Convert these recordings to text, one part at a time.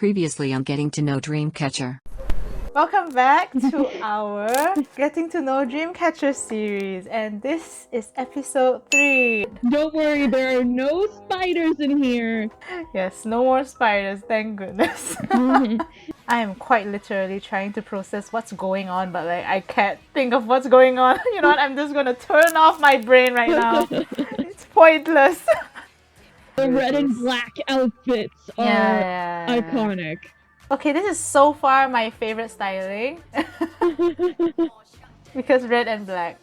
Previously on Getting to Know Dreamcatcher. Welcome back to our Getting to Know Dreamcatcher series, and this is episode 3. Don't worry, there are no spiders in here. Yes, no more spiders, thank goodness. I am quite literally trying to process what's going on, but like I can't think of what's going on. You know what? I'm just gonna turn off my brain right now. It's pointless. The red and black outfits are Yeah. iconic. Okay, this is so far my favorite styling. Because red and black.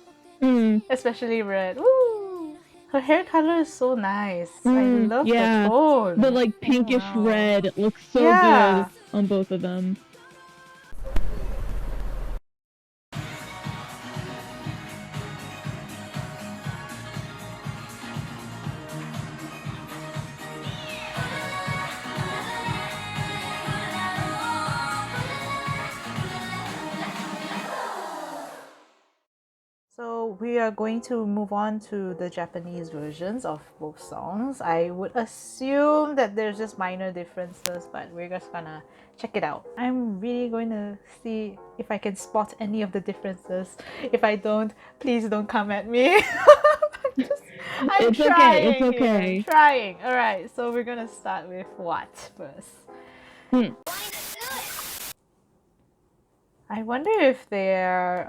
Especially red. Woo! Her hair color is so nice. I love the tone. The like pinkish red looks so good on both of them. So we are going to move on to the Japanese versions of both songs. I would assume that there's just minor differences, but we're just gonna check it out. I'm really going to see if I can spot any of the differences. If I don't, please don't come at me. I'm It's trying. okay, it's okay. I'm trying. Alright, so we're gonna start with what first? I wonder if they're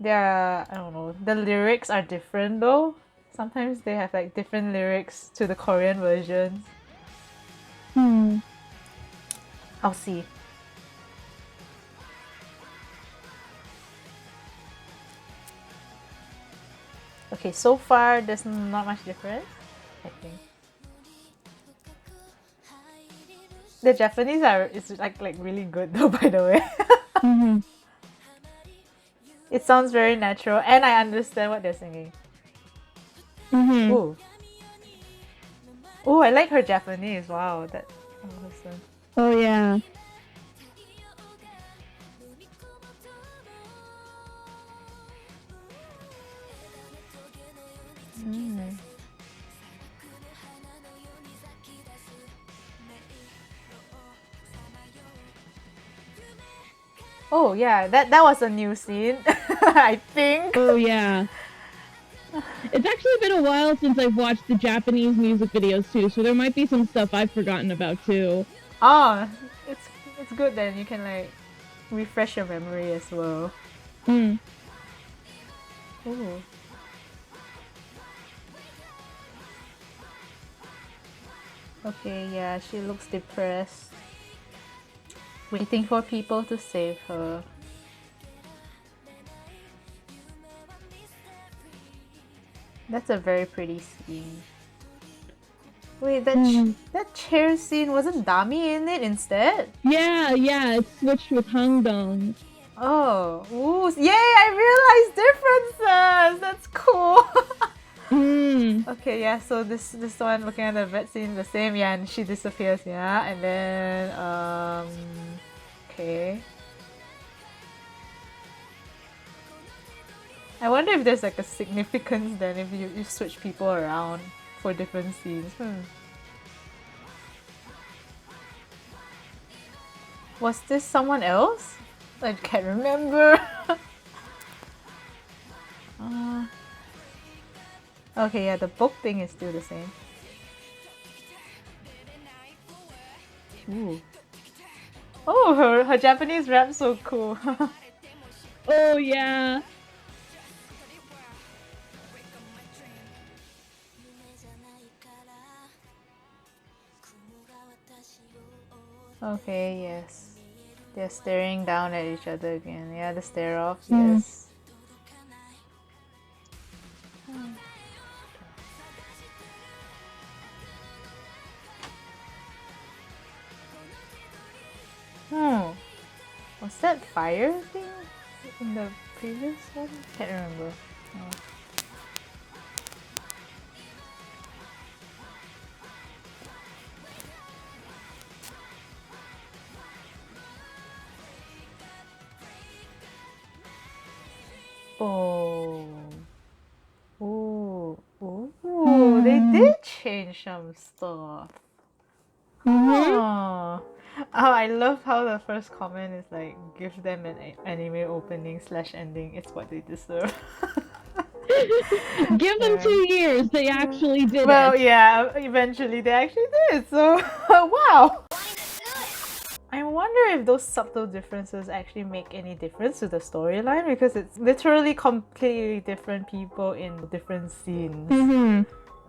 I don't know, the lyrics are different though. Sometimes they have like different lyrics to the Korean versions. I'll see. Okay, so far there's not much difference, I think. The Japanese is like really good though, by the way. It sounds very natural, and I understand what they're singing. Ooh. Ooh, I like her Japanese. Wow, that. Oh, listen. Oh yeah. Oh yeah, that was a new scene, I think. Oh yeah. It's actually been a while since I've watched the Japanese music videos too, so there might be some stuff I've forgotten about too. Oh, it's good then. You can like refresh your memory as well. Ooh. Okay, yeah, she looks depressed. Waiting for people to save her. That's a very pretty scene. Wait, that chair scene, wasn't Dami in it instead? Yeah, it's switched with Hangdong. Oh, ooh, yay! I realized differences. That's cool. Okay, yeah. So this one, looking at the vet scene, the same. Yeah, and she disappears. Yeah, and then okay. I wonder if there's like a significance then if you switch people around for different scenes. Was this someone else? I can't remember. Okay, yeah, the book thing is still the same. Ooh. Oh, her Japanese rap's so cool. Oh yeah. Okay, yes. They're staring down at each other again. Yeah, the stare off, yes. Was that fire thing in the previous one? Can't remember. Oh. Ooh, they did change some stuff. Oh. Oh, I love how the first comment is like, give them an anime opening / ending. It's what they deserve. Give them 2 years. They actually did Well, it. yeah, eventually they actually did. So, wow. I wonder if those subtle differences actually make any difference to the storyline, because it's literally completely different people in different scenes.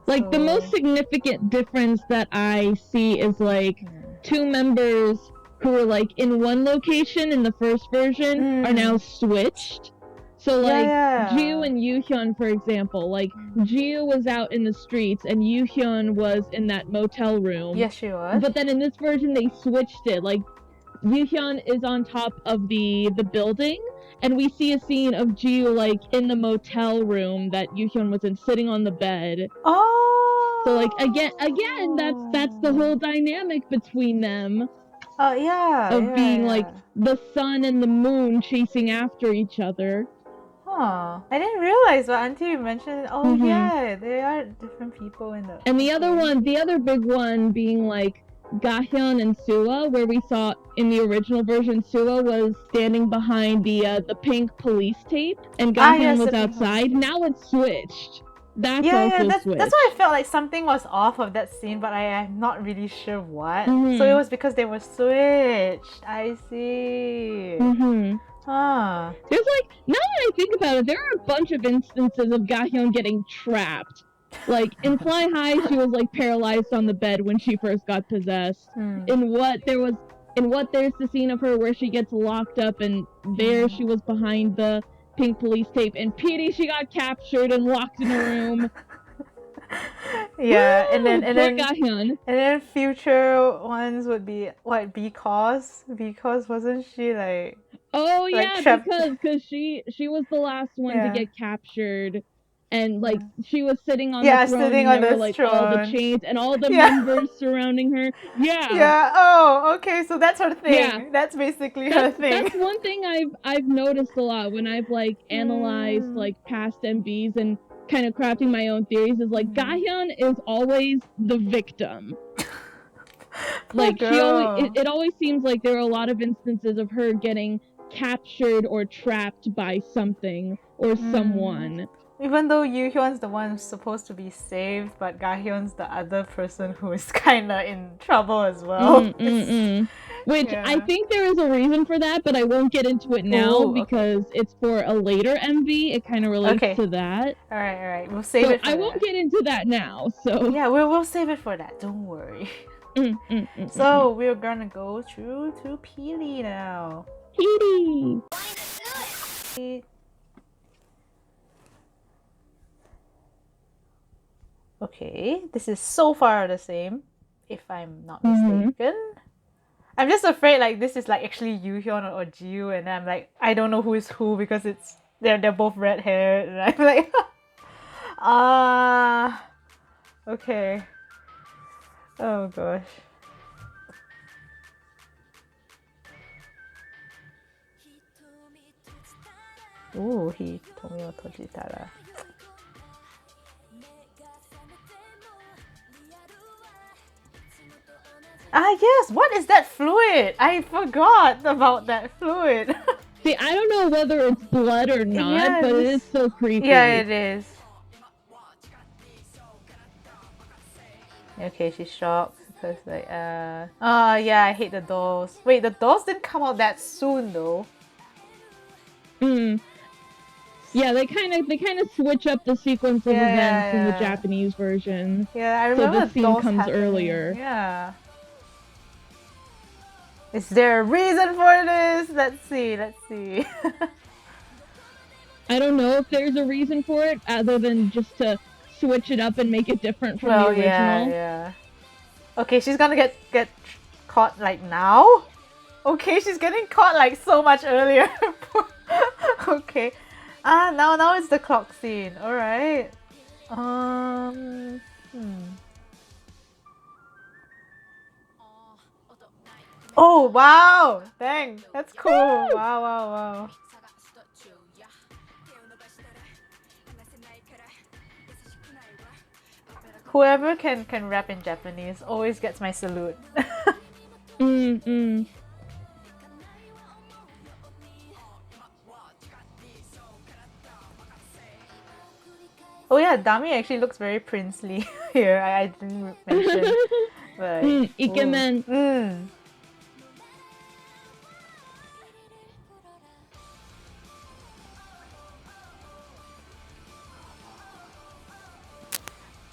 Like the most significant difference that I see is like 2 members who were like in one location in the first version are now switched. So like Jiu and Yuhyun, for example, like Jiu was out in the streets and Yuhyun was in that motel room. Yes, she was. But then in this version they switched it. Like Yuhyun is on top of the building, and we see a scene of Jiu like in the motel room that Yuhyun was in, sitting on the bed. Oh. So like again, that's the whole dynamic between them. Of being like the sun and the moon chasing after each other. Huh. I didn't realize, but until you mentioned it, oh yeah, they are different people in the. And the other big one being like Gahyun and Suwa, where we saw in the original version Suwa was standing behind the pink police tape and Gahyun was outside. Now it's switched. That's switched. That's why I felt like something was off of that scene, but I am not really sure what. So it was because they were switched. I see. Huh. There's like, now that I think about it, there are a bunch of instances of Gahyun getting trapped. Like in Fly High, she was like paralyzed on the bed when she first got possessed. In What there's the scene of her where she gets locked up, and there she was behind the pink police tape. In PIRI, she got captured and locked in a room. Yeah, and then future ones would be what, because wasn't she like? Oh yeah, because she was the last one to get captured. And like she was sitting on the throne, sitting and on there the were like throne. all the chains and all the members surrounding her. Yeah. Oh, okay. So that's her thing. Yeah. That's basically her thing. That's one thing I've noticed a lot when I've like analyzed like past MVs and kind of crafting my own theories. Is like Gahyun is always the victim. Like it always seems like there are a lot of instances of her getting captured or trapped by something or someone. Even though Yuhyun's the one who's supposed to be saved, but Gahyun's the other person who is kinda in trouble as well. Which I think there is a reason for that, but I won't get into it now because it's for a later MV. It kind of relates to that. Alright. We'll save it for that. I won't get into that now, so... Yeah, we'll save it for that. Don't worry. So we're gonna go through to PIRI now. PIRI! Okay, this is so far the same, if I'm not mistaken. I'm just afraid like this is like actually Yuhyun or Jiu, and I'm like, I don't know who is who because they're both red haired, and I'm like, okay. Oh gosh. Ooh, Hitomi wo tojitara. Yes, what is that fluid? I forgot about that fluid. See, I don't know whether it's blood or not, but it is so creepy. Yeah, it is. Okay, she's shocked because like, oh yeah, I hate the dolls. Wait, the dolls didn't come out that soon though. Yeah, they kind of switch up the sequence of events in the Japanese version. Yeah, I remember so the scene comes earlier. Yeah. Is there a reason for this? Let's see. I don't know if there's a reason for it, other than just to switch it up and make it different from the original. Yeah. Okay, she's gonna get caught like now? Okay, she's getting caught like so much earlier. Okay. Now it's the clock scene. Alright. Oh wow! Dang, that's cool. Wow. Whoever can rap in Japanese always gets my salute. Oh yeah, Dami actually looks very princely here. I didn't mention. But, ikemen.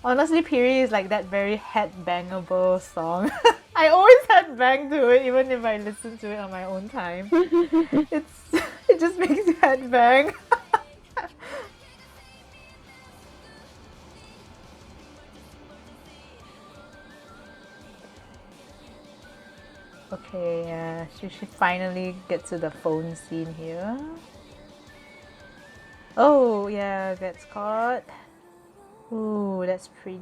Honestly, PIRI is like that very headbangable song. I always headbang to it, even if I listen to it on my own time. It just makes you headbang. Okay, yeah, she should finally get to the phone scene here. Oh, yeah, gets caught. Ooh, that's pretty.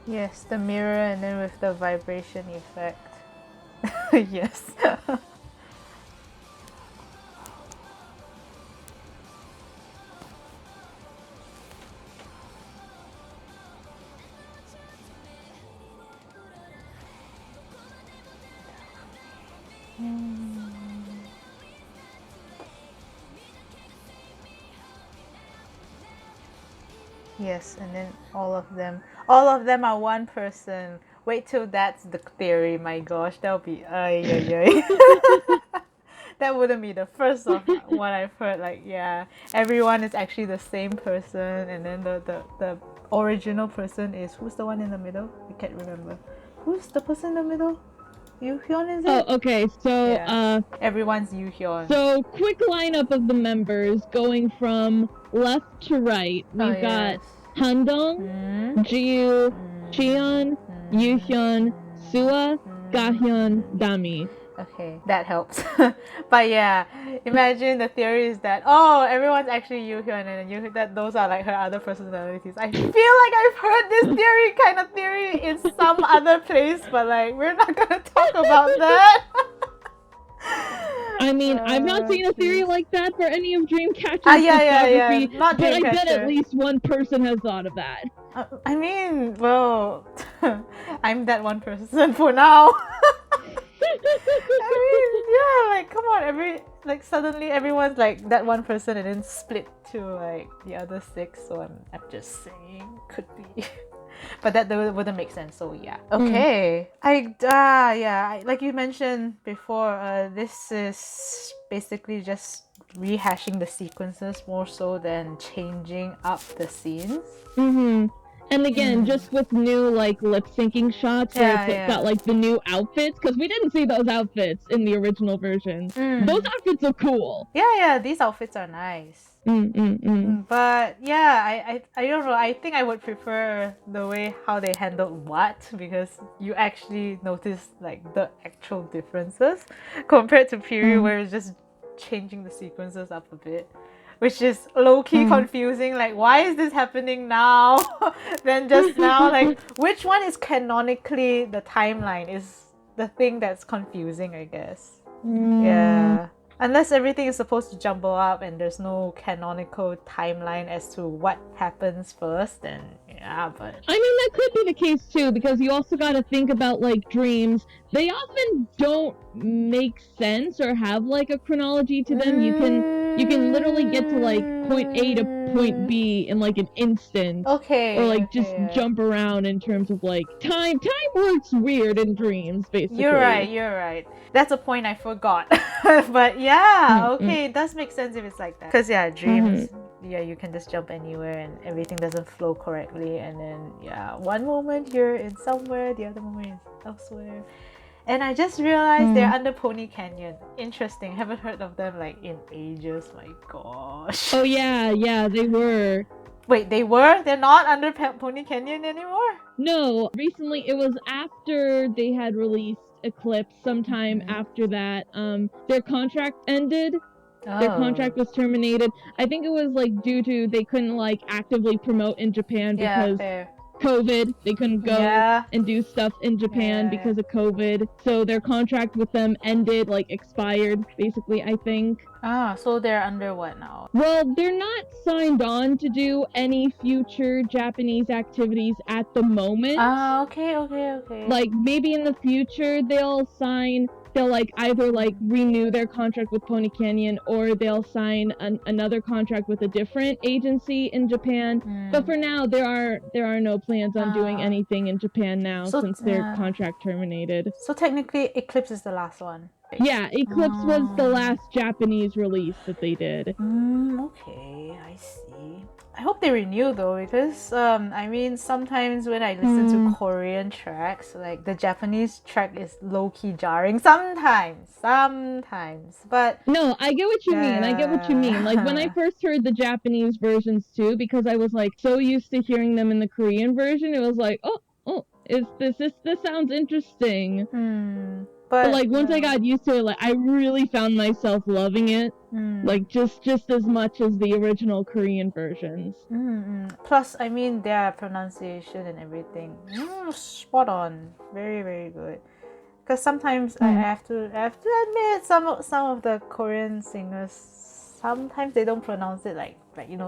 Yes, the mirror and then with the vibration effect. Yes. Yes, and then all of them are one person. Wait till that's the theory. My gosh, that'll be that wouldn't be the first of what I've heard. Like, yeah, everyone is actually the same person, and then the original person is, who's the one in the middle? I can't remember. Who's the person in the middle? Yuhyun, is it? Oh, okay. So, yeah. Everyone's Yuhyun. So, quick lineup of the members going from left to right. We've got Handong, Jiu, Cheon, Yuhyun, Sua, Gahyun, Dami. Okay, that helps. But yeah, imagine the theory is that, oh, everyone's actually Yuhyun, and then that those are like her other personalities. I feel like I've heard this theory in some other place, but like we're not gonna talk about that. I mean, I've not seen a theory like that for any of Dreamcatcher's discography, but I bet at least one person has thought of that. I mean, well, I'm that one person for now. I mean, yeah, like come on, suddenly everyone's like that one person and then split to like the other 6. So I'm just saying, could be. But that wouldn't make sense, so yeah. Okay. Like you mentioned before, this is basically just rehashing the sequences more so than changing up the scenes. And again, just with new like lip syncing shots where it's got like the new outfits, because we didn't see those outfits in the original version. Those outfits are cool. Yeah, these outfits are nice. But yeah, I don't know. I think I would prefer the way how they handled what, because you actually notice like the actual differences compared to PIRI where it's just changing the sequences up a bit, which is low-key confusing. Like, why is this happening now than just now? Like, which one is canonically the timeline is the thing that's confusing, I guess. Yeah. Unless everything is supposed to jumble up and there's no canonical timeline as to what happens first, then yeah, but... I mean, that could be the case too, because you also gotta think about, like, dreams. They often don't make sense or have, like, a chronology to them. You can literally get to, like, point A to point B in, like, an instant. Okay. Or, like, just jump around in terms of, like, time. Time works weird in dreams, basically. You're right. That's a point I forgot. But yeah, okay, it does make sense if it's like that. Because yeah, dreams, you can just jump anywhere and everything doesn't flow correctly. And then yeah, one moment you're in somewhere, the other moment is elsewhere. And I just realized they're under Pony Canyon. Interesting. Haven't heard of them like in ages. My gosh. Oh yeah, they were. Wait, they were? They're not under Pony Canyon anymore? No, recently it was after they had released Eclipse. Sometime after that, their contract ended. Their contract was terminated. I think it was like due to they couldn't like actively promote in Japan because COVID. They couldn't go Yeah. and do stuff in Japan Yeah. because of COVID. So their contract with them ended, like expired, basically, I think. Ah, so they're under what now? Well, they're not signed on to do any future Japanese activities at the moment. Ah, okay. Like, maybe in the future they'll like either like renew their contract with Pony Canyon, or they'll sign another contract with a different agency in Japan. But for now, there are no plans on doing anything in Japan now, since their contract terminated. So technically, Eclipse is the last one. Yeah, Eclipse was the last Japanese release that they did. Okay, I see. I hope they renew though, because I mean, sometimes when I listen to Korean tracks, like the Japanese track is low-key jarring sometimes, but no, I get what you mean. I get what you mean. Like, when I first heard the Japanese versions too, because I was like so used to hearing them in the Korean version, it was like, oh, this sounds interesting. But like, once I got used to it, like, I really found myself loving it. Like, just as much as the original Korean versions. Plus, I mean, their pronunciation and everything, spot on, very, very good. Because sometimes I have to admit, some of the Korean singers, sometimes they don't pronounce it like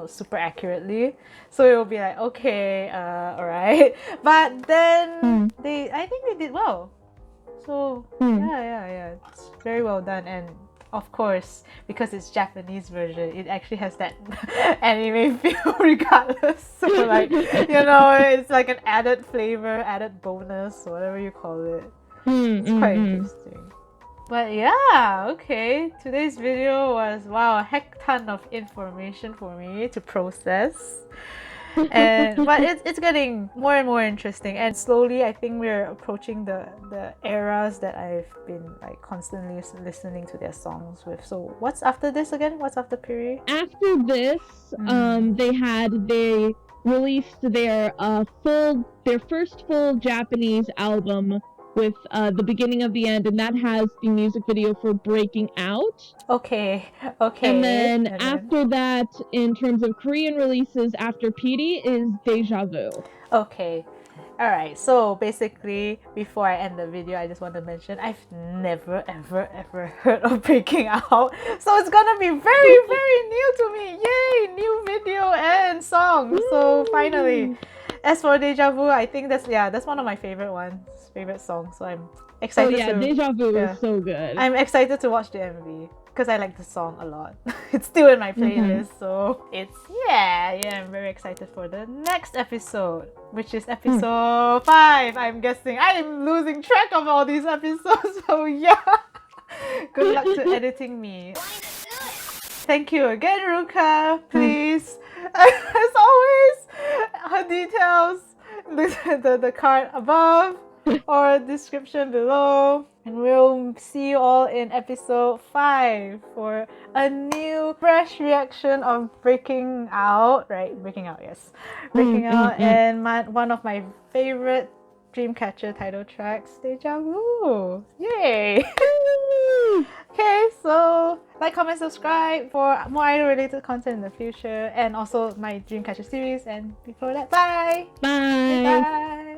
super accurately. So it will be like, okay, alright. But then I think they did well. So yeah, it's very well done. And of course, because it's Japanese version, it actually has that anime feel regardless. So like, it's like an added flavor, added bonus, whatever you call it. It's quite interesting. But yeah, okay. Today's video was, wow, a heck ton of information for me to process. But it's getting more and more interesting, and slowly I think we're approaching the eras that I've been like constantly listening to their songs with. So what's after this again? What's after PIRI? After this, they released their first full Japanese album with The Beginning of the End, and that has the music video for Breaking Out. Okay. And then after that, in terms of Korean releases after PIRI, is Deja Vu. Okay. Alright, so basically, before I end the video, I just want to mention I've never ever heard of Breaking Out. So it's gonna be very, very new to me. Yay! New video and song. So finally. As for Deja Vu, I think that's one of my favorite songs. So I'm excited to... Deja Vu is so good. I'm excited to watch the MV because I like the song a lot. It's still in my playlist, so it's I'm very excited for the next episode, which is episode 5. I'm guessing I'm losing track of all these episodes, so yeah. Good luck to editing me. Thank you again, Ruka. Please, as always, her details, the card above or description below. And we'll see you all in episode 5 for a new, fresh reaction of Breaking Out. Right? Breaking Out, yes. Breaking Out, and one of my favorite Dreamcatcher title tracks, Deja Vu. Yay! Okay, so like, comment, subscribe for more idol-related content in the future, and also my Dreamcatcher series. And before that, bye! Bye! Bye!